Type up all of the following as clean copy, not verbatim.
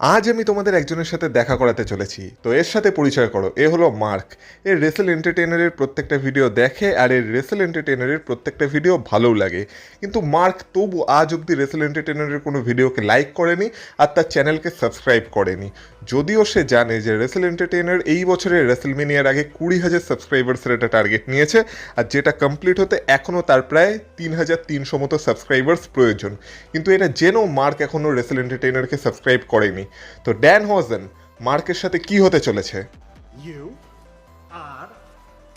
আজ আমি তোমাদের একজনের সাথে দেখা করাতে চলেছি। তো এর সাথে পরিচয় করো, এ হলো মার্ক। এর রেসেল এন্টারটেইনারের প্রত্যেকটা ভিডিও দেখে আর এর রেসেল এন্টারটেইনারের প্রত্যেকটা ভিডিও ভালোও লাগে। কিন্তু মার্ক তবু আজ অবধি রেসেল এন্টারটেইনারের কোনো ভিডিওকে লাইক করেনি আর তার চ্যানেলকে সাবস্ক্রাইব করেনি। যদিও সে জানে যে রেসেল এন্টারটেইনার এই বছরের রেসেলমেনিয়ার আগে 20,000 সাবস্ক্রাইবার্সের একটা টার্গেট নিয়েছে, আর যেটা কমপ্লিট হতে এখনও তার প্রায় 3,300 মতো সাবস্ক্রাইবার্স প্রয়োজন। কিন্তু এটা জেনেও মার্ক এখনও রেসেল এন্টারটেইনারকে সাবস্ক্রাইব করেনি। তো ড্যান হজেন মার্কের সাথে কি হতে চলেছে? You are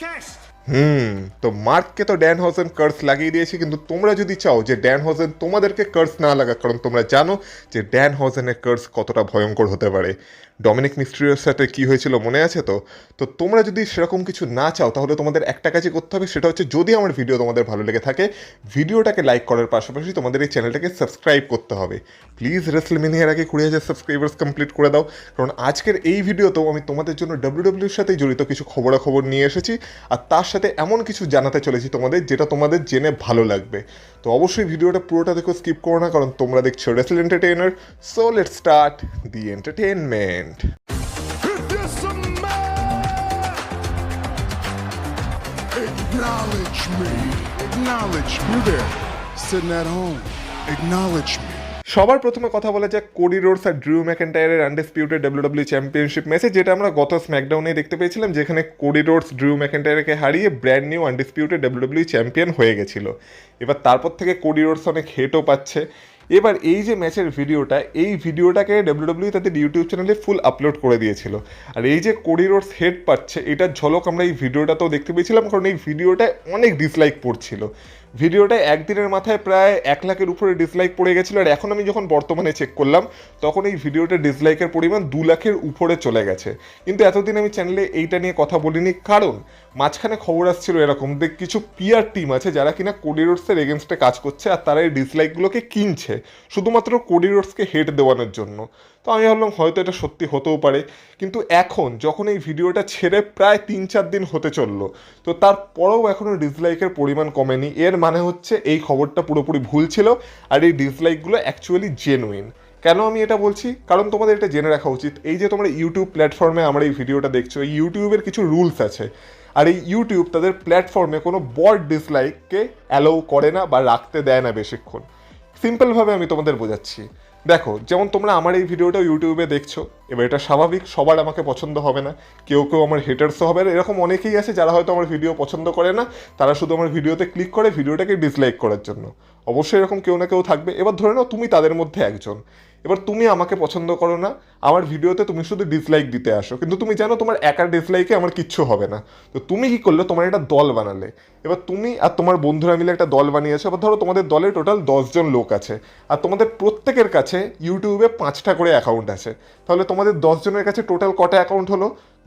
guest. তো মার্ককে তো ড্যান হজেন কার্স লাগিয়ে দিয়েছে, কিন্তু তোমরা যদি চাও যে ড্যান হজেন তোমাদেরকে কার্স না লাগাক, কারণ তোমরা জানো যে ড্যান হজেনের কার্স কতটা ভয়ঙ্কর হতে পারে। ডমিনিক মিস্ট্রিওর সাথে কি হয়েছিল মনে আছে তো? তো তোমরা যদি সেরকম কিছু না চাও তাহলে তোমাদের একটা কাজই করতে হবে, সেটা হচ্ছে যদি আমার ভিডিও তোমাদের ভালো লেগে থাকে ভিডিওটাকে লাইক করার পাশাপাশি তোমাদের এই চ্যানেলটাকে সাবস্ক্রাইব করতে হবে। প্লিজ রেসেলমেনিয়ার আগে 20,000 সাবস্ক্রাইবার্স কমপ্লিট করে দাও, কারণ আজকের এই ভিডিওতেও আমি তোমাদের জন্য ডাব্লিউডাব্লিউর সাথেই জড়িত কিছু খবরাখবর নিয়ে এসেছি, আর তার সাথে এমন কিছু জানাতে চলেছি তোমাদের যেটা তোমাদের জেনে ভালো লাগবে। তো অবশ্যই ভিডিওটা পুরোটা দেখো, স্কিপ করো না, কারণ তোমরা দেখছো Rachel entertainer. So let's start the entertainment. Acknowledge me. Acknowledge me. You there, sitting at home. Acknowledge me. সবার প্রথমে কথা বলা যাক কোডি রোডস আর ড্রিউ ম্যাকেন্টায়ারের আনডিসপিউটেড ডাব্লিউডাব্লিউ চ্যাম্পিয়নশিপ ম্যাচে, যেটা আমরা গত স্ম্যাকডাউনে দেখতে পেয়েছিলাম, যেখানে কোডি রোডস ড্রিউ ম্যাকেন্টায়ারকে হারিয়ে brand new undisputed WWE champion হয়ে গেছিল। এবার তারপর থেকে কোডি রোডস অনেক হেটও পাচ্ছে। এবার এই যে ম্যাচের ভিডিওটা, এই ভিডিওটাকে ডাব্লিউডাব্লিউ তাদের ইউটিউব চ্যানেলে ফুল আপলোড করে দিয়েছিল। আর এই যে কোডি রোডস হেড পাচ্ছে, এটার ঝলক আমরা এই ভিডিওটাতেও দেখতে পেয়েছিলাম, কারণ এই ভিডিওটায় অনেক ডিসলাইক পড়ছিল। ভিডিওটায় একদিনের মাথায় প্রায় 1 লাখের উপরে ডিসলাইক পড়ে গেছিলো, আর এখন আমি যখন বর্তমানে চেক করলাম তখন এই ভিডিওটার ডিসলাইকের পরিমাণ 2 লাখের উপরে চলে গেছে। কিন্তু এতদিন আমি চ্যানেলে এইটা নিয়ে কথা বলিনি, কারণ মাঝখানে খবর আসছিল এরকম যে কিছু পিআর টিম আছে যারা কিনা কোডি রোডসের এগেনস্টে কাজ করছে, আর তারা এই ডিসলাইকগুলোকে কিনছে শুধুমাত্র কোডি রোডসকে হেট দেওয়ানোর জন্য। তো আমি ভাবলাম হয়তো এটা সত্যি হতেও পারে, কিন্তু এখন যখন এই ভিডিওটা ছেড়ে প্রায় 3-4 দিন হতে চললো, তো তারপরেও এখনও ডিসলাইকের পরিমাণ কমেনি। এর মানে হচ্ছে এই খবরটা পুরোপুরি ভুল ছিল, আর এই ডিসলাইকগুলো অ্যাকচুয়ালি জেনুইন। কেন আমি এটা বলছি? কারণ তোমাদের এটা জেনে রাখা উচিত, এই যে তোমরা ইউটিউব প্ল্যাটফর্মে আমার এই ভিডিওটা দেখছো, এই ইউটিউবের কিছু রুলস আছে, আর এই ইউটিউব তাদের প্ল্যাটফর্মে কোনো বড় ডিসলাইককে অ্যালাউ করে না বা রাখতে দেয় না বেশিক্ষণ। সিম্পলভাবে আমি তোমাদের বোঝাচ্ছি। দেখো, যেমন তোমরা আমার এই ভিডিওটা ইউটিউবে দেখছো, এবার এটা স্বাভাবিক সবার আমাকে পছন্দ হবে না, কেউ কেউ আমার হেটার্সও হবে, আর এরকম অনেকেই আছে যারা হয়তো আমার ভিডিও পছন্দ করে না, তারা শুধু আমার ভিডিওতে ক্লিক করে ভিডিওটাকে ডিসলাইক করার জন্য। অবশ্যই এরকম কেউ না কেউ থাকবে। এবার ধরে নাও তুমি তাদের মধ্যে একজন। এবার তুমি আমাকে পছন্দ করো না, আমার ভিডিওতে তুমি শুধু ডিসলাইক দিতে আসো, কিন্তু তুমি জানো তোমার একার ডিসলাইকে আমার কিচ্ছু হবে না। তো তুমি কি করলে, তোমার একটা দল বানালে। এবার তুমি আর তোমার বন্ধুরা মিলে একটা দল বানিয়েছো। এবার ধরো তোমাদের দলে টোটাল 10 জন লোক আছে, আর তোমাদের প্রত্যেকের কাছে ইউটিউবে 5টা করে অ্যাকাউন্ট আছে। তাহলে তোমাদের 10 জনের কাছে টোটাল কটা অ্যাকাউন্ট হলো?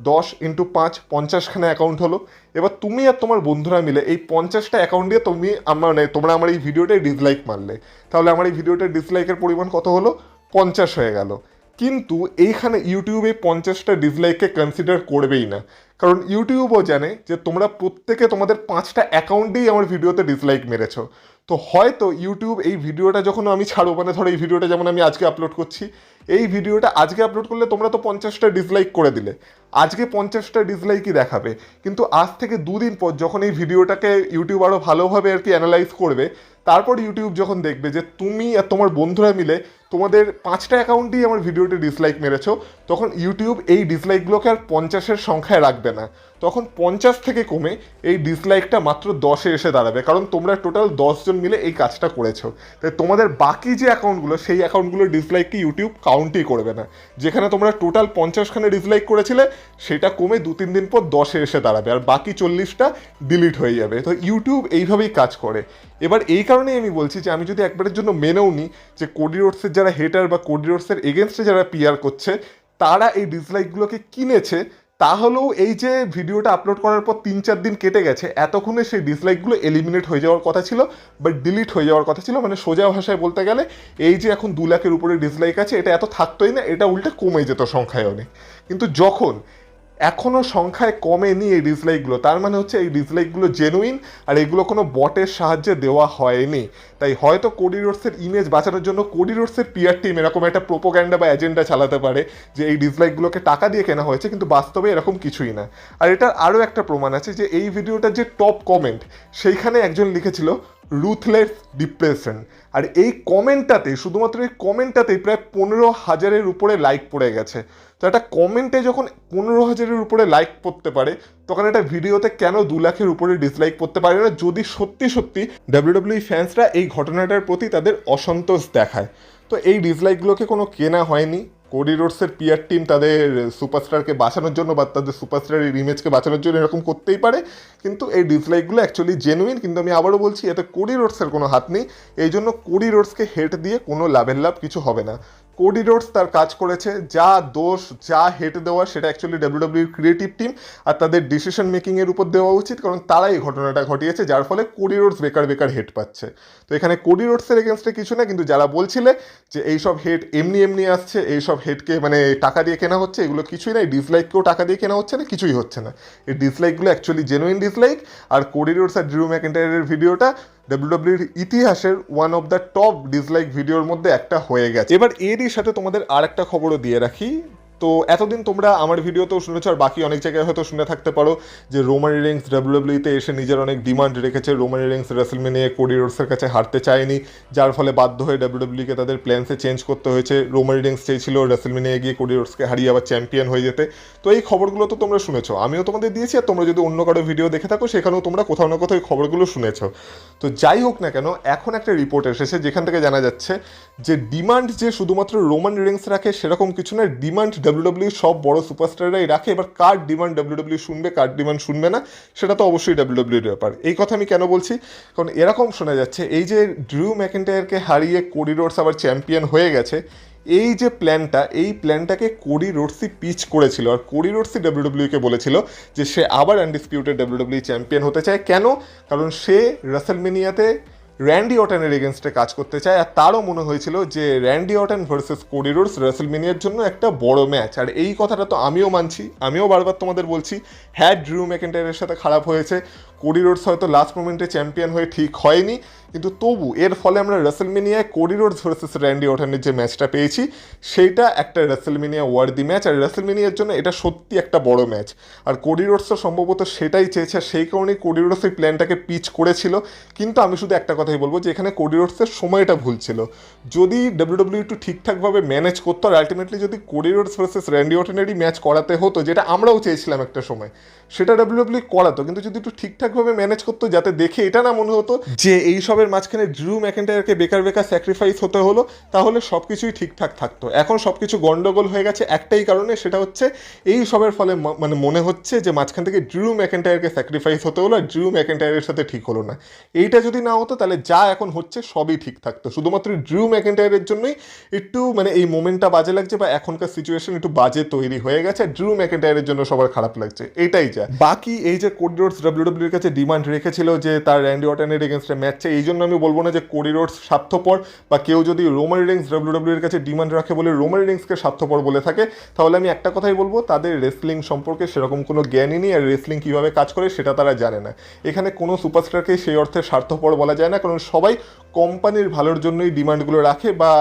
10 × 5 50খানা অ্যাকাউন্ট হলো। এবার তুমি আর তোমার বন্ধুরা মিলে এই 50টা অ্যাকাউন্ট দিয়ে তোমরা আমার এই ভিডিওটায় ডিসলাইক মারলে। তাহলে আমার এই ভিডিওটার ডিসলাইকের পরিমাণ কত হলো? 50 হয়ে গেল। কিন্তু এইখানে ইউটিউবে 50টা ডিসলাইককে কনসিডার করবেই না, কারণ ইউটিউবও জানে যে তোমরা প্রত্যেকে তোমাদের 5টা অ্যাকাউন্টেই আমার ভিডিওতে ডিসলাইক মেরেছো। তো হয়তো ইউটিউব এই ভিডিওটা যখন আমি ছাড়বো, মানে ধরো এই ভিডিওটা যেমন আমি আজকে আপলোড করছি, এই ভিডিওটা আজকে আপলোড করলে তোমরা তো 50টা ডিসলাইক করে দিলে, আজকে 50টা ডিসলাইকই দেখাবে। কিন্তু আজ থেকে 2 দিন পর যখন এই ভিডিওটাকে ইউটিউব আরও ভালোভাবে আর কি অ্যানালাইজ করবে, তারপর ইউটিউব যখন দেখবে যে তুমি আর তোমার বন্ধুরা মিলে তোমাদের 5টা অ্যাকাউন্টেই আমার ভিডিওতে ডিসলাইক মেরেছো, তখন ইউটিউব এই ডিসলাইকগুলোকে আর 50-এর সংখ্যায় রাখবে না। তখন 50 থেকে কমে এই ডিসলাইকটা মাত্র 10-এ এসে দাঁড়াবে, কারণ তোমরা টোটাল 10 জন মিলে এই কাজটা করেছো। তাই তোমাদের বাকি যে অ্যাকাউন্টগুলো, সেই অ্যাকাউন্টগুলোর ডিসলাইককে ইউটিউব কাউন্টই করবে না। যেখানে তোমরা টোটাল 50খানে ডিসলাইক করেছিলে, সেটা কমে 2-3 দিন পর 10-এ এসে দাঁড়াবে, আর বাকি 40টা ডিলিট হয়ে যাবে। তো ইউটিউব এইভাবেই কাজ করে। এবার এই কারণেই আমি বলছি যে আমি যদি একবারের জন্য মেনেও নিই যে কোডি রোডসের যারা হেটার বা কোডি রোডসের এগেনস্টে যারা পিআর করছে, তারা এই ডিসলাইকগুলোকে কিনেছে, তাহলেও এই যে ভিডিওটা আপলোড করার পর 3-4 দিন কেটে গেছে, এতক্ষণে সেই ডিসলাইকগুলো এলিমিনেট হয়ে যাওয়ার কথা ছিল বা ডিলিট হয়ে যাওয়ার কথা ছিল। মানে সোজা ভাষায় বলতে গেলে এই যে এখন 2 লাখের উপরে ডিসলাইক আছে, এটা এত থাকতোই না, এটা উল্টে কমে যেত সংখ্যায় অনেক। কিন্তু যখন এখনও সংখ্যায় কমেনি এই ডিসলাইকগুলো, তার মানে হচ্ছে এই ডিসলাইকগুলো জেনুইন আর এগুলো কোনো বটের সাহায্যে দেওয়া হয়নি। তাই হয়তো কোডি রোডসের ইমেজ বাঁচানোর জন্য কোডি রোডসের পিআর টিম এরকম একটা প্রোপোগ্যান্ডা বা এজেন্ডা চালাতে পারে যে এই ডিসলাইকগুলোকে টাকা দিয়ে কেনা হয়েছে, কিন্তু বাস্তবে এরকম কিছুই না। আর এটার আরও একটা প্রমাণ আছে যে এই ভিডিওটার যে টপ কমেন্ট সেইখানে একজন লিখেছিল রুথলেস ডিপ্রেশন, আর এই কমেন্টটাতে, শুধুমাত্র এই কমেন্টটাতেই প্রায় 15,000-এর উপরে লাইক পড়ে গেছে। তো একটা কমেন্টে যখন 15,000-এর উপরে লাইক পড়তে পারে, তখন একটা ভিডিওতে কেন 2 লাখের উপরে ডিসলাইক পড়তে পারে না, যদি সত্যি সত্যি ডাব্লিউডাব্লিউই ফ্যান্সরা এই ঘটনাটার প্রতি তাদের অসন্তোষ দেখায়। তো এই ডিসলাইকগুলোকে কোনো কেনা হয়নি। কোডি রোডসের পিআর টিম তাদের সুপারস্টারকে বাঁচানোর জন্য বা তাদের সুপারস্টারের ইমেজকে বাঁচানোর জন্য এরকম করতেই পারে, কিন্তু এই ডিসলাইকগুলো অ্যাকচুয়ালি জেনুইন। কিন্তু আমি আবারও বলছি, এতে কোডি রোডসের কোনো হাত নেই। এই জন্য কোডি রোডসকে হেট দিয়ে কোনো লাভের লাভ কিছু হবে না। কোডি রোডস তার কাজ করেছে, যা দোষ যা হেট দেওয়া সেটা অ্যাকচুয়ালি ডাব্লিউডাব্লিউর ক্রিয়েটিভ টিম আর তাদের ডিসিশন মেকিংয়ের উপর দেওয়া উচিত, কারণ তারাই এই ঘটনাটা ঘটিয়েছে, যার ফলে কোডি রোডস বেকার বেকার হেট পাচ্ছে। তো এখানে কোডি রোডসের এগেনস্টে কিছু না, কিন্তু যারা বলছিলে যে এইসব হেট এমনি এমনি আসছে, এইসব হেটকে মানে টাকা দিয়ে কেনা হচ্ছে, এগুলো কিছুই না। এই ডিসলাইককেও টাকা দিয়ে কেনা হচ্ছে না, কিছুই হচ্ছে না। এই ডিসলাইকগুলো অ্যাকচুয়ালি জেনুইন ডিসলাইক। আর কোডি রোডস আর ড্রিউ ম্যাকিন্টায়ারের ভিডিওটা ডাব্লিউডাব্লিউর ইতিহাসের one of the top dislike ভিডিওর মধ্যে একটা হয়ে গেছে। এবার এরই সাথে তোমাদের আর একটা খবরও দিয়ে রাখি। তো এতদিন তোমরা আমার ভিডিওতেও শুনেছো আর বাকি অনেক জায়গায় হয়তো শুনে থাকতে পারো যে রোমান রিংস ডাব্লিউডাব্লিউতে এসে নিজের অনেক ডিমান্ড রেখেছে। রোমান রিংস রেসলম্যানিয়ায় কোডি রোডসের কাছে হারতে চায়নি, যার ফলে বাধ্য হয়ে ডাব্লিউডাব্লিউকে তাদের প্ল্যানসে চেঞ্জ করতে হয়েছে। রোমান রিংস চেয়েছিল রেসলম্যানিয়ায় গিয়ে কোডি রোডসকে হারিয়ে আবার চ্যাম্পিয়ন হয়ে যেতে। তো এই খবরগুলো তো তোমরা শুনেছো, আমিও তোমাদের দিয়েছি, আর তোমরা যদি অন্য কারো ভিডিও দেখে থাকো সেখানেও তোমরা কোথাও না কোথাও এই খবরগুলো শুনেছো। তো যাই হোক না কেন, এখন একটা রিপোর্ট এসেছে যেখান থেকে জানা যাচ্ছে যে ডিমান্ড যে শুধুমাত্র রোমান রিংস রাখে সেরকম কিছু না, ডিমান্ড ডাব্লিউডাব্লিউ সব বড় সুপারস্টাররাই রাখে। এবার কার ডিমান্ড ডাব্লিউডাব্লিউ শুনবে, কার ডিমান্ড শুনবে না, সেটা তো অবশ্যই ডাব্লিউডাব্লিউর ব্যাপার। এই কথা আমি কেন বলছি, কারণ এরকম শোনা যাচ্ছে এই যে ড্রিউ ম্যাকিন্টায়ারকে হারিয়ে কোডি রোডস আবার চ্যাম্পিয়ন হয়ে গেছে, এই যে প্ল্যানটা, এই প্ল্যানটাকে কোডি রোডসই পিচ করেছিল। আর কোডি রোডসই ডাব্লিউডাব্লিউকে বলেছিল যে সে আবার আনডিসপিউটেড ডাব্লিউডাব্লিউ চ্যাম্পিয়ন হতে চায়। কেন? কারণ সে রেসলমেনিয়াতে র্যান্ডি অর্টনের এগেনস্টে কাজ করতে চায়, আর তারও মনে হয়েছিল যে Randy Orton versus Cody Rhodes রেসলমেনিয়ার জন্য একটা বড় ম্যাচ। আর এই কথাটা তো আমিও মানছি, আমিও বারবার তোমাদের বলছি, হ্যাঁ ড্রিউ ম্যাকিন্টায়ারের সাথে খারাপ হয়েছে, কোডি রোডস হয়তো লাস্ট মোমেন্টে চ্যাম্পিয়ন হয়ে ঠিক হয়নি, কিন্তু তবু এর ফলে আমরা রেসলমেনিয়ায় কোডি রোডস ভার্সেস র্যান্ডি অর্টনের যে ম্যাচটা পেয়েছি সেইটা একটা রেসলমেনিয়া ওয়ার্দি ম্যাচ। আর রেসলমেনিয়ার জন্য এটা সত্যি একটা বড় ম্যাচ। আর কোডি রোডসও সম্ভবত সেটাই চেয়েছে, আর সেই কারণেই কোডি রোডস এই প্ল্যানটাকে পিচ করেছিল। কিন্তু আমি শুধু একটা কথাই বলবো যে এখানে কোডি রোডসের সময়টা ভুল ছিল। যদি ডাব্লিউডাব্লিউ একটু ঠিকঠাকভাবে ম্যানেজ করতো, আর আলটিমেটলি যদি কোডি রোডস ভার্সেস র্যান্ডি অর্টনেরই ম্যাচ করাতে হতো, যেটা আমরাও চেয়েছিলাম একটা সময়, সেটা ডাব্লিউডাব্লিউ করাতো, কিন্তু যদি একটু ঠিকঠাকভাবে ম্যানেজ করতো, যাতে দেখে এটা না মনে হতো যে এই সবের মাঝখানে ড্রিউ ম্যাকিন্টায়ারকে বেকার বেকার স্যাক্রিফাইস হতে হলো, তাহলে সব কিছুই ঠিকঠাক থাকতো। এখন সব কিছু গন্ডগোল হয়ে গেছে একটাই কারণে, সেটা হচ্ছে এই সবের ফলে মানে মনে হচ্ছে যে মাঝখান থেকে ড্রিউ ম্যাকিন্টায়ারকে স্যাক্রিফাইস হতে হলো, আর ড্রিউ ম্যাকিন্টায়ারের সাথে ঠিক হলো না। এইটা যদি না হতো তাহলে যা এখন হচ্ছে সবই ঠিক থাকতো। শুধুমাত্র ড্রিউ ম্যাকিন্টায়ারের জন্যই একটু মানে এই মোমেন্টটা বাজে লাগছে, বা এখনকার সিচুয়েশন একটু বাজে তৈরি হয়ে গেছে, আর ড্রিউ ম্যাকিন্টায়ারের জন্য সবার খারাপ লাগছে, এইটাই যা। বাকি এই যে কোডি রোডস ডাব্লিউডাব্লিউর কাছে ডিমান্ড রেখেছিল যে তার র্যান্ডি অর্টনের এগেনস্টে ম্যাচ চাই, এই জন্য আমি বলবো না যে কোডি রোডস স্বার্থপর, বা কেউ যদি রোমান রিংস ডাব্লিউডাব্লিউর কাছে ডিমান্ড রাখে বলে রোমান রিংসকে স্বার্থপর বলে থাকে, তাহলে আমি একটা কথাই বলবো, তাদের রেসলিং সম্পর্কে সেরকম কোনো জ্ঞানই নেই, আর রেসলিং কীভাবে কাজ করে সেটা তারা জানে না। এখানে কোনো সুপারস্টারকে সেই অর্থে স্বার্থপর বলা যায় না, কারণ সবাই কোম্পানির ভালোর জন্যই ডিমান্ডগুলো রাখে বা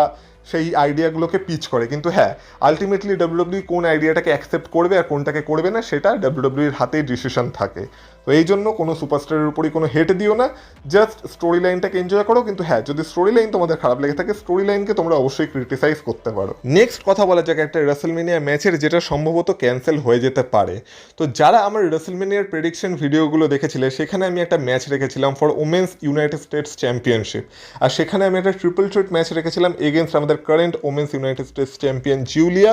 সেই আইডিয়াগুলোকে পিচ করে। কিন্তু হ্যাঁ, আলটিমেটলি ডাব্লিউডাব্লিউ কোন আইডিয়াটাকে অ্যাকসেপ্ট করবে আর কোনটাকে করবে না, সেটা ডাব্লিউডাব্লিউর হাতেই ডিসিশন থাকে। তো এই জন্য কোনো সুপারস্টারের উপরই কোনো হেট দিও না, জাস্ট স্টোরি লাইনটাকে এনজয় করো। কিন্তু হ্যাঁ, যদি স্টোরি লাইন তোমাদের খারাপ লেগে থাকে, স্টোরি লাইনকে তোমরা অবশ্যই ক্রিটিসাইজ করতে পারো। নেক্সট কথা বলা যাক একটা রেসলমেনিয়া ম্যাচের, যেটা সম্ভবত ক্যান্সেল হয়ে যেতে পারে। তো যারা আমার রেসলমেনিয়ার প্রেডিকশন ভিডিওগুলো দেখেছিলে, সেখানে আমি একটা ম্যাচ রেখেছিলাম for women's United States championship, আর সেখানে আমি একটা ট্রিপল থ্রেট ম্যাচ রেখেছিলাম এগেনস্ট আমাদের current women's United States champion Julia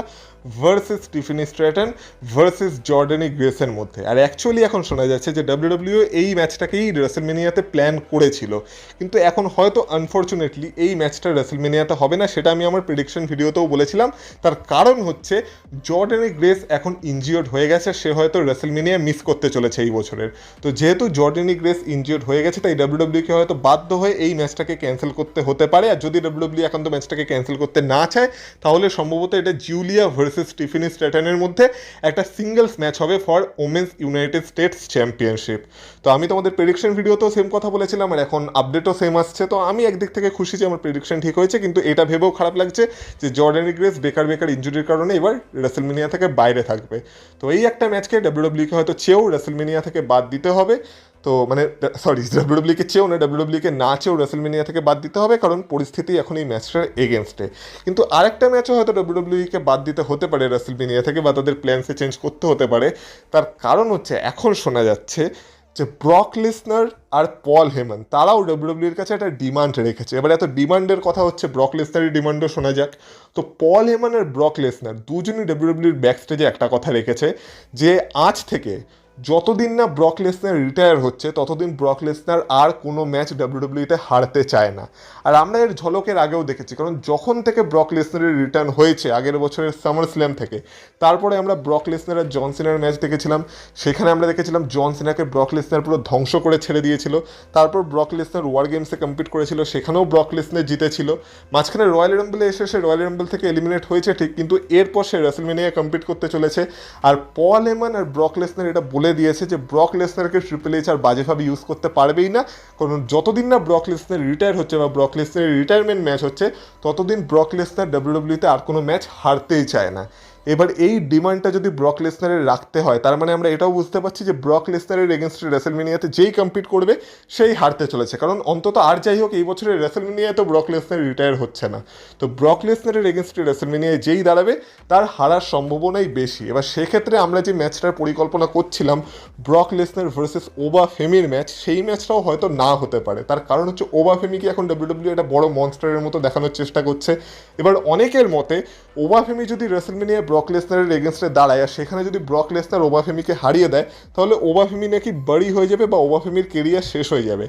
versus Tiffany Stratton versus Jordynne গ্রেসের মধ্যে। আর অ্যাকচুয়ালি এখন শোনা যাচ্ছে যে ডাব্লিউডাব্লিউ এই ম্যাচটাকেই রেসলমেনিয়াতে প্ল্যান করেছিল, কিন্তু এখন হয়তো আনফর্চুনেটলি এই ম্যাচটা রেসলমেনিয়াতে হবে না। সেটা আমি আমার প্রেডিকশন ভিডিওতেও বলেছিলাম। তার কারণ হচ্ছে জর্ডানি গ্রেস এখন ইনজিওর্ড হয়ে গেছে, সে হয়তো রেসলমেনিয়া মিস করতে চলেছে এই বছরের। তো যেহেতু জর্ডানি গ্রেস ইনজিওর্ড হয়ে গেছে, তাই ডাব্লিউডাব্লিউকে হয়তো বাধ্য হয়ে এই ম্যাচটাকে ক্যান্সেল করতে হতে পারে। আর যদি ডাব্লিউডাব্লিউ এখন তো ম্যাচটাকে ক্যান্সেল করতে না চায়, তাহলে সম্ভবত এটা জুলিয়া ভার্সেস ভার্সেস টিফিনি স্ট্র্যাটনের মধ্যে একটা সিঙ্গেলস ম্যাচ হবে for women's United States championship. তো আমি তোমাদের প্রেডিকশন ভিডিওতেও সেম কথা বলেছিলাম, আর এখন আপডেটও সেম আসছে। তো আমি একদিক থেকে খুশি যে আমার প্রেডিকশন ঠিক হয়েছে, কিন্তু এটা ভেবেও খারাপ লাগছে যে জর্ডান গ্রেস বেকার ইনজুরির কারণে এবার রেসলমেনিয়া থেকে বাইরে থাকবে। তো এই একটা ম্যাচকে ডাব্লিউডব্লিউকে হয়তো চেয়েও রেসলমেনিয়া থেকে বাদ দিতে হবে। তো মানে সরি, ডাব্লিউডব্লিউকে চেয়েও না, ডাব্লিউডব্লিউকে না চেয়েও রেসলমেনিয়া থেকে বাদ দিতে হবে, কারণ পরিস্থিতি এখন এই ম্যাচটার এগেনস্টে। কিন্তু আরেকটা ম্যাচও হয়তো ডাব্লিউডব্লিউকে বাদ দিতে হতে পারে রেসলমেনিয়া থেকে, বা তাদের প্ল্যানসে চেঞ্জ করতে হতে পারে। তার কারণ হচ্ছে এখন শোনা যাচ্ছে যে ব্রক লেসনার আর পল হেমন তারাও ডাব্লিউডব্লিউর কাছে একটা ডিমান্ড রেখেছে। এবার এত ডিমান্ডের কথা হচ্ছে, ব্রক লেসনারের ডিমান্ডও শোনা যাক। তো পল হেমন আর ব্রক লেসনার দুজনই ডাব্লিউডব্লিউর ব্যাক স্টেজে একটা কথা রেখেছে যে আজ থেকে যতদিন না ব্রক লেসনার রিটায়ার হচ্ছে ততদিন ব্রক লেসনার আর কোনো ম্যাচ ডাব্লিউডব্লিউতে হারতে চায় না। আর আমরা এর ঝলকের আগেও দেখেছি, কারণ যখন থেকে ব্রক লেসনারের রিটার্ন হয়েছে আগের বছরের সামার স্ল্যাম থেকে, তারপরে আমরা ব্রক লেসনার আর জন সিনার ম্যাচ দেখেছিলাম। সেখানে আমরা দেখেছিলাম জন সিনাকে ব্রক লেসনার পুরো ধ্বংস করে ছেড়ে দিয়েছিল। তারপর ব্রক লেসনার ওয়ার গেমসে কম্পিট করেছিল, সেখানেও ব্রক লেসনার জিতেছিল। মাঝখানে রয়্যাল রাম্বলে এসে সে রয়্যাল রাম্বল থেকে এলিমিনেট হয়েছে ঠিক, কিন্তু এরপর সে রেসলমেনিয়ায় কম্পিট করতে চলেছে। আর পল হেমন আর ব্রক লেসনার এটা বলে দিয়েছে যে ব্রক লেসনারকে ট্রিপল এইচ আর বাজেভাবে ইউজ করতে পারবেই না, কারণ যতদিন না ব্রক লেসনার রিটায়ার হচ্ছে বা ব্রক লেসনারের রিটায়ারমেন্ট ম্যাচ হচ্ছে ততদিন ব্রক লেসনার ডাব্লিউডব্লিউতে আর কোনো ম্যাচ হারতেই চায় না। এবার এই ডিমান্ডটা যদি ব্রক লেসনারের রাখতে হয়, তার মানে আমরা এটাও বুঝতে পারছি যে ব্রক লেসনারের এগেনস্টে রেসলমেনিয়াতে যেই কম্পিট করবে সেই হারতে চলেছে, কারণ অন্তত আর যাই হোক এই বছরের রেসলমেনিয়ায় তো ব্রক লেসনার রিটায়ার হচ্ছে না। তো ব্রক লেসনারের এগেনস্টে রেসলমেনিয়ায় যেই দাঁড়াবে তার হারার সম্ভাবনাই বেশি। এবার সেক্ষেত্রে আমরা যে ম্যাচটার পরিকল্পনা করছিলাম ব্রক লেসনার ভার্সেস ওবা ফেমির ম্যাচ, সেই ম্যাচটাও হয়তো না হতে পারে। তার কারণ হচ্ছে ওবা ফেমিকে এখন ডাব্লিউডব্লিউ একটা বড় মনস্টারের মতো দেখানোর চেষ্টা করছে। এবার অনেকের মতে ওবা ফেমি যদি রেসলমেনিয়ায় ব্রক লেসনারের এগেনস্টে দাঁড়ায় আর সেখানে যদি ব্রক লেসনার ওবা ফেমিকে হারিয়ে দেয়, তাহলে ওবা ফেমি নাকি বাড়ি হয়ে যাবে বা ওবা ফেমির কেরিয়ার শেষ হয়ে যাবে।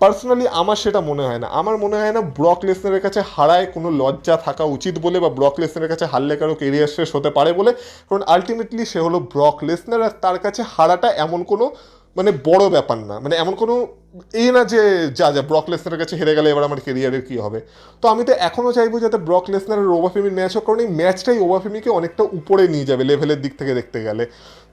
পার্সোনালি আমার সেটা মনে হয় না। আমার মনে হয় না ব্রক লেসনারের কাছে হারায় কোনো লজ্জা থাকা উচিত বলে, বা ব্রক লেসনারের কাছে হারলে কারো কেরিয়ার শেষ হতে পারে বলে, কারণ আলটিমেটলি সে হলো ব্রক লেসনার। আর তার কাছে হারাটা এমন কোনো মানে বড় ব্যাপার না, মানে এমন কোনো এই না যে যা ব্রক লেসনারের কাছে হেরে গেলে এবার আমার কেরিয়ারের কী হবে। তো আমি তো এখনও চাইবো যাতে ব্রক লেসনার আর ওবা ফেমির ম্যাচ হোক, কারণ এই ম্যাচটাই ওবা ফেমিকে অনেকটা উপরে নিয়ে যাবে লেভেলের দিক থেকে দেখতে গেলে।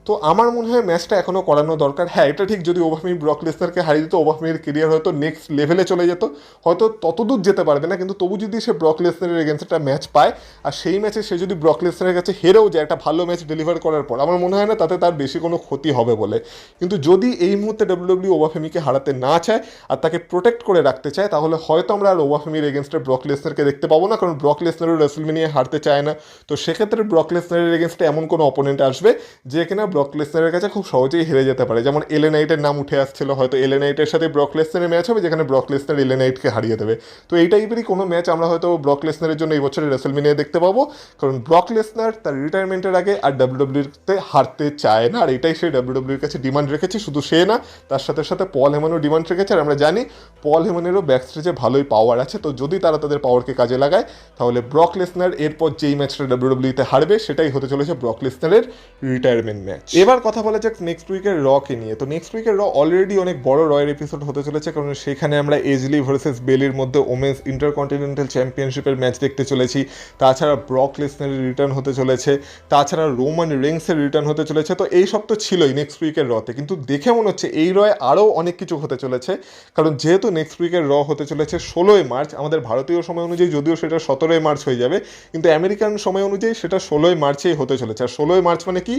তো আমার মনে হয় ম্যাচটা এখনও করানো দরকার। হ্যাঁ, এটা ঠিক, যদি ওবা ফেমি ব্রক লেসনারকে হারিয়ে দিত ওবা ফেমির কেরিয়ার হয়তো নেক্সট লেভেলে চলে যেত, হয়তো ততদূর যেতে পারবে না, কিন্তু তবু যদি সে ব্রক লেসনারের এগেন্সে একটা ম্যাচ পায় আর সেই ম্যাচে সে যদি ব্রক লেসনারের কাছে হেরেও যায় একটা ভালো ম্যাচ ডেলিভার করার পর, আমার মনে হয় না তাতে তার বেশি কোনো ক্ষতি হবে বলে। কিন্তু যদি এই মুহূর্তে ডাব্লিউডব্লিউ ওবা ফেমিকে হারাতে না চায় আর তাকে প্রোটেক্ট করে রাখতে চায়, তাহলে হয়তো আমরা আর ওবা ফেমির এগেনস্টে ব্রক লেসনারকে দেখতে পাবো না, কারণ ব্রক লেসনারও রেসলমেনিয়ায় হারতে চায় না। তো সেক্ষেত্রে ব্রক লেসনারের এগেনস্টে এমন কোনো অপোনেন্ট আসবে যে কিনা ব্রক লেসনারের কাছে খুব সহজেই হেরে যেতে পারে। যেমন এলে নাইটের নাম উঠে আসছিল, হয়তো এলে নাইটের সাথে ব্রক লেসনারের ম্যাচ হবে যেখানে ব্রক লেসনার এলে নাইটকে হারিয়ে দেবে। তো এই টাইপেরই কোনো ম্যাচ আমরা হয়তো ব্রক লেসনারের জন্য এই বছরের রেসলমেনিয়ায় দেখতে পাবো, কারণ ব্রক লেসনার তার রিটায়ারমেন্টের আগে আর ডাব্লিউডব্লিউতে হারতে চায় না, আর এটাই সে ডাব্লিউডব্লিউর কাছে ডিমান্ড রেখেছে। শুধু সে না, তার সাথে সাথে পল হেমনও ডিমান্ড রেখেছে। আর আমরা জানি পল হেমনেরও ব্যাক স্টেজে ভালোই পাওয়ার আছে। তো যদি তারা তাদের পাওয়ারকে কাজে লাগায়, তাহলে ব্রক লেসনার এরপর যেই ম্যাচটা ডাব্লিউডব্লিউতে হারবে সেটাই হতে চলেছে ব্রক লেসনারের রিটায়ারমেন্ট ম্যাচ। এবার কথা বলা যাক নেক্সট উইকের রকে নিয়ে। তো নেক্সট উইকের র অলরেডি অনেক বড় রয়ের এপিসোড হতে চলেছে, কারণ সেখানে আমরা এজলি ভার্সেস বেলির মধ্যে ওমেন্স ইন্টারকন্টিনেন্টাল চ্যাম্পিয়নশিপের ম্যাচ দেখতে চলেছি। তাছাড়া ব্রক লেসনারের রিটার্ন হতে চলেছে, তাছাড়া রোমান রেন্সের রিটার্ন হতে চলেছে। তো এই সব তো ছিলই নেক্সট উইকের রতে, কিন্তু দেখে মনে হচ্ছে এই রয়ে আরও অনেক কিছু হতে চলেছে। কারণ যেহেতু নেক্সট উইকের র হতে চলেছে 16ই মার্চ, আমাদের ভারতীয় সময় অনুযায়ী যদিও সেটা 17ই মার্চ হয়ে যাবে, কিন্তু আমেরিকান সময় অনুযায়ী সেটা 16ই মার্চেই হতে চলেছে। আর 16ই মার্চ মানে কি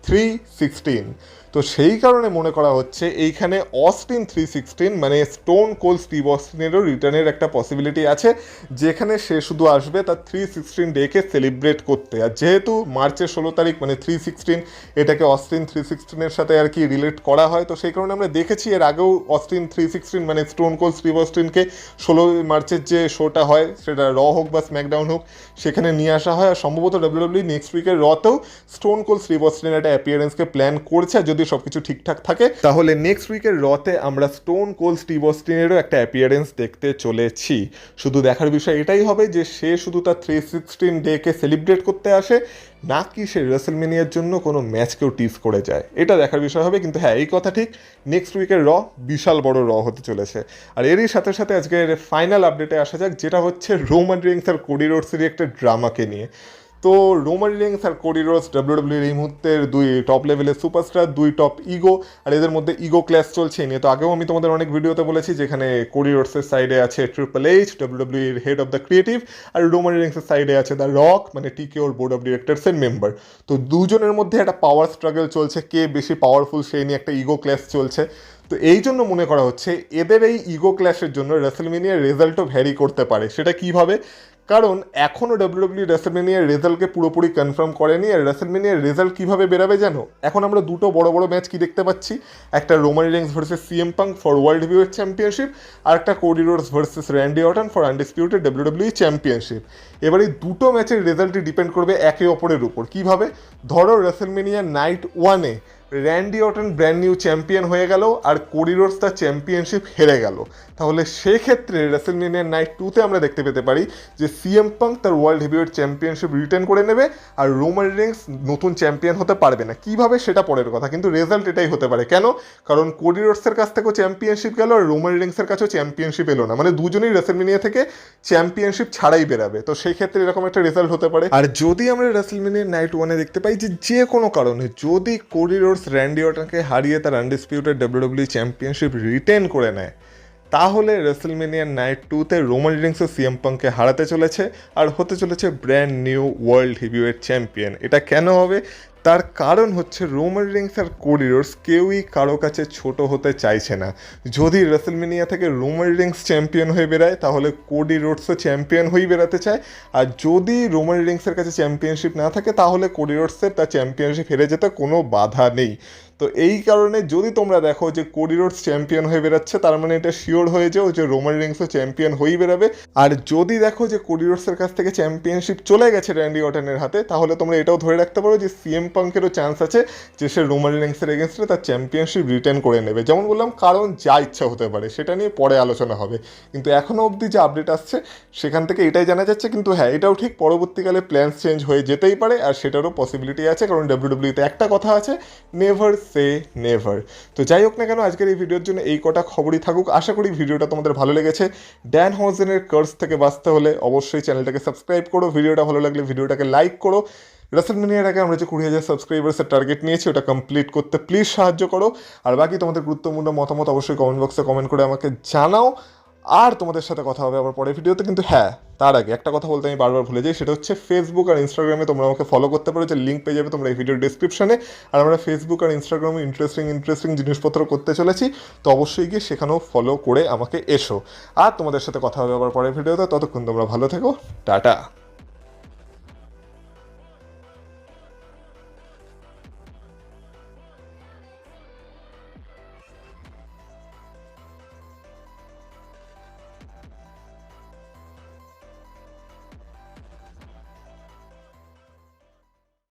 316। তো সেই কারণে মনে করা হচ্ছে এইখানে অস্টিন 316 মানে স্টোন কোল্ড স্টিভ অস্টিনেরও রিটার্নের একটা পসিবিলিটি আছে, যেখানে সে শুধু আসবে তার 316 ডেকে সেলিব্রেট করতে। আর যেহেতু মার্চের 16 তারিখ মানে 316, এটাকে অস্টিন 316-এর সাথে আর কি রিলেট করা হয়। তো সেই কারণে আমরা দেখেছি এর আগেও অস্টিন 316 মানে স্টোন কোল্ড স্টিভ অস্টিনকে 16 মার্চের যে শোটা হয় সেটা র হোক বা স্ম্যাকডাউন হোক সেখানে নিয়ে আসা হয়। আর সম্ভবত ডাব্লিউডব্লিউ নেক্সট উইকের রতেও স্টোন কোল্ড স্টিভ অস্টিনের একটা অ্যাপিয়ারেন্সকে প্ল্যান করছে। যদি সবকিছু ঠিকঠাক থাকে তাহলে নেক্সট উইকের রতে আমরা স্টোন কোল্ড স্টিভ অস্টিনেরও একটা অ্যাপিয়ারেন্স দেখতে চলেছি। শুধু দেখার বিষয় এটাই হবে যে সে শুধু তার 316 ডেকে সেলিব্রেট করতে আসে নাকি সে রেসলমেনিয়ার জন্য কোনো ম্যাচকেও টিজ করে যায়, এটা দেখার বিষয় হবে। কিন্তু হ্যাঁ, এই কথা ঠিক, নেক্সট উইকের র বিশাল বড় র হতে চলেছে। আর এরই সাথে সাথে আজকের ফাইনাল আপডেটে আসা যাক, যেটা হচ্ছে রোমান রেন্স আর কোডি রোডসেরই একটা ড্রামাকে নিয়ে। তো রোমান রিংস আর কোডি রোডস ডাব্লিউডাব্লিউর এই মুহূর্তের দুই টপ লেভেলের সুপারস্টার, দুই টপ ইগো, আর এদের মধ্যে ইগো ক্ল্যাশ চলছে এই নিয়ে। তো আগেও আমি তোমাদের অনেক ভিডিওতে বলেছি যেখানে কোডি রোডসের সাইডে আছে ট্রিপল এইচ, ডাব্লিউডাব্লিউর হেড অফ দ্য ক্রিয়েটিভ, আর রোমান রিংসের সাইডে আছে দ্য রক, মানে টিকে ওর বোর্ড অফ ডিরেক্টরসের মেম্বার। তো দুজনের মধ্যে একটা পাওয়ার স্ট্রাগল চলছে, কে বেশি পাওয়ারফুল সেই নিয়ে একটা ইগো ক্ল্যাশ চলছে। তো এই জন্য মনে করা হচ্ছে এদের এই ইগো ক্ল্যাশের জন্য রেসলমেনিয়ার রেজাল্টও ভ্যারি করতে পারে। সেটা কীভাবে? কারণ এখনও ডাব্লিউডাব্লিউ রেসলমেনিয়ার রেজাল্টকে পুরোপুরি কনফার্ম করেনি। আর রেসলমেনিয়ার রেজাল্ট কীভাবে বেরাবে জানো? এখন আমরা দুটো বড় বড় ম্যাচ কি দেখতে পাচ্ছি, একটা Roman Reigns versus CM Punk for world heavyweight championship, আর একটা Cody Rhodes versus Randy Orton for undisputed W W championship. এবার এই দুটো ম্যাচের রেজাল্টই ডিপেন্ড করবে একে অপরের উপর। কীভাবে? ধরো রেসলমেনিয়া নাইট 1-এ Randy Orton brand new champion হয়ে গেল আর কোডি রোডস তার চ্যাম্পিয়নশিপ হেরে গেল, তাহলে সেক্ষেত্রে রেসলমেনিয়া নাইট 2-তে আমরা দেখতে পেতে পারি যে সিএম পাঙ্ক তার ওয়ার্ল্ড হেভিওয়েট চ্যাম্পিয়নশিপ রিটেন করে নেবে আর রোমান রিংস নতুন চ্যাম্পিয়ন হতে পারবে না। কীভাবে সেটা পরের কথা, কিন্তু রেজাল্ট এটাই হতে পারে। কেন? কারণ কোডি রোডসের কাছ থেকেও চ্যাম্পিয়নশিপ গেল আর রোমান রিংসের কাছেও চ্যাম্পিয়নশিপ এলো না, মানে দুজনেই রেসলমেনিয়া থেকে চ্যাম্পিয়নশিপ ছাড়াই বেরাবে। তো সেই ক্ষেত্রে এরকম একটা রেজাল্ট হতে পারে। আর যদি আমরা রেসলমেনিয়া নাইট 1-এ দেখতে পাই যে কোনো কারণে যদি কোডি রোডস র্যান্ডি অর্টনকে হারিয়ে তার আনডিসপিউটেড ডাব্লিউডাব্লিউ চ্যাম্পিয়নশিপ রিটেন করে নেয়, তাহলে রেসলমেনিয়া নাইট 2-তে রোমান রিংস ও সিএম পাঙ্ককে হারাতে চলেছে আর হতে চলেছে brand new world heavyweight champion. এটা কেন হবে? তার কারণ হচ্ছে রোমান রিংস আর কোডি রোডস কেউই কারো কাছে ছোট হতে চাইছে না। যদি রেসলমেনিয়া থেকে রোমান রিংস চ্যাম্পিয়ন হয়ে বেরায় তাহলে কোডি রোডসও চ্যাম্পিয়ন হয়েই বেরাতে চায়, আর যদি রোমান রিংসের কাছে চ্যাম্পিয়নশিপ না থাকে তাহলে কোডি রোডসের তার চ্যাম্পিয়নশিপ হেরে যেতে কোনো বাধা নেই। তো এই কারণে যদি তোমরা দেখো যে কোডি রোডস চ্যাম্পিয়ন হয়ে বেরাচ্ছে, তার মানে এটা শিওর হয়ে যাও যে রোমান রিংসও চ্যাম্পিয়ন হয়েই বেরাবে। আর যদি দেখো যে কোডি রোডসের কাছ থেকে চ্যাম্পিয়নশিপ চলে গেছে র্যান্ডি অর্টনের হাতে, তাহলে তোমরা এটাও ধরে রাখতে পারো যে সিএম পাঙ্কেরও চান্স আছে যে সে রোমান রিংসের এগেনস্টে তার চ্যাম্পিয়নশিপ রিটার্ন করে নেবে। যেমন বললাম, কারণ যা ইচ্ছা হতে পারে, সেটা নিয়ে পরে আলোচনা হবে। কিন্তু এখনও অবধি যে আপডেট আসছে সেখান থেকে এটাই জানা যাচ্ছে। কিন্তু হ্যাঁ, এটাও ঠিক পরবর্তীকালে প্ল্যান্স চেঞ্জ হয়ে যেতেই পারে, আর সেটারও পসিবিলিটি আছে, কারণ ডাব্লিউডাব্লিউতে একটা কথা আছে, নেভার সে নেভার। তো যাই হোক না কেন, আজকের এই ভিডিওর জন্য এই কটা খবরই থাকুক। আশা করি ভিডিওটা তোমাদের ভালো লেগেছে। ড্যান হজেনের কার্স থেকে বাঁচতে হলে অবশ্যই চ্যানেলটাকে সাবস্ক্রাইব করো, ভিডিওটা ভালো লাগলে ভিডিওটাকে লাইক করো। রেসলমেনিয়ার আগে আমরা যে 20,000 সাবস্ক্রাইবার্সের টার্গেট নিয়েছি ওটা কমপ্লিট করতে প্লিজ সাহায্য করো। আর বাকি তোমাদের গুরুত্বপূর্ণ মতামত অবশ্যই কমেন্ট বক্সে কমেন্ট করে আমাকে জানাও। আর তোমাদের সাথে কথা হবে আবার পরের ভিডিওতে। কিন্তু হ্যাঁ, তার আগে একটা কথা বলতে আমি বারবার ভুলে যাই, সেটা হচ্ছে ফেসবুক আর ইনস্টাগ্রামে তোমরা আমাকে ফলো করতে পারো, যে লিঙ্ক পেয়ে যাবে তোমরা এই ভিডিওর ডিসক্রিপশনে। আর আমরা ফেসবুক আর ইনস্টাগ্রামে ইন্টারেস্টিং জিনিসপত্র করতে চলেছি, তো অবশ্যই গিয়ে সেখানেও ফলো করে আমাকে এসো। আর তোমাদের সাথে কথা হবে আবার পরের ভিডিওতে। ততক্ষণ তোমরা ভালো থেকো, টাটা।